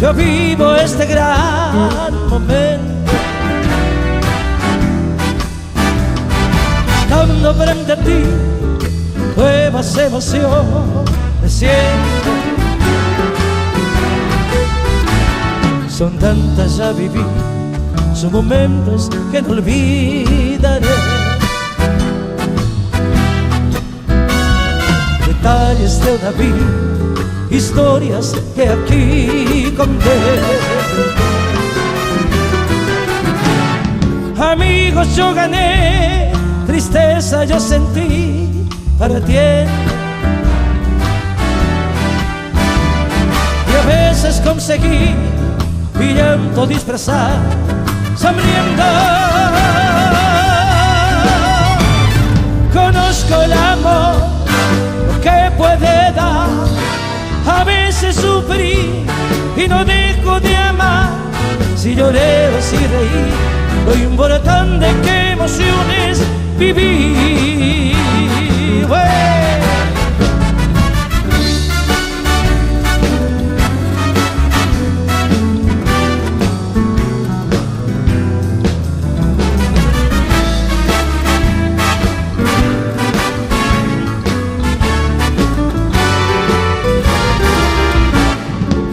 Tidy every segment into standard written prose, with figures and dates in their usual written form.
yo vivo este gran momento. Estando frente a ti, nuevas emociones siento. Son tantas, ya viví, son momentos que no olvidaré. Detalles de una vida, historias que aquí conté. Amigos yo gané, tristeza yo sentí para tiempo. Y a veces conseguí mi llanto disfrazar sonriendo. Conozco el amor, lo que puede dar. A veces sufrí y no dejo de amar. Si lloré o si reí, lo importante es qué emociones viví.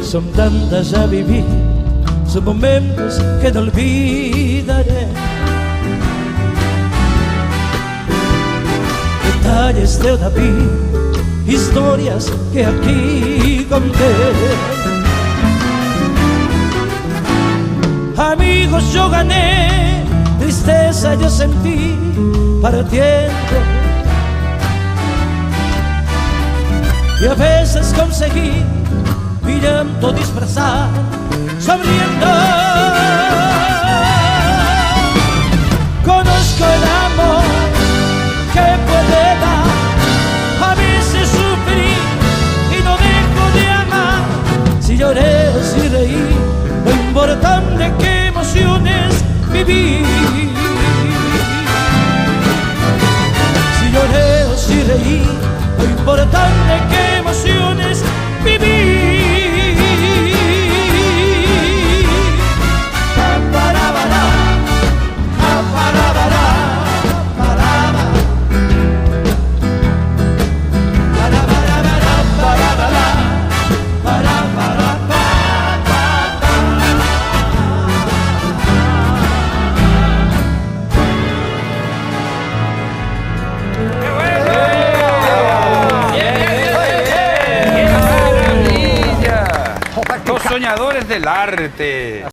Son tantas, ya viví, son momentos que no olvidaré. Detalles de una vida, historias que aquí conté. Amigos yo gané, tristeza yo sentí para tiempo. Y a veces conseguí mi llanto disfrazar sonriendo. Conozco el amor que puede dar. A veces sufrí y no dejo de amar. Si lloré o si reí, lo importante es qué emociones viví. Si lloré o si reí, lo importante es qué emociones viví. Los soñadores del arte.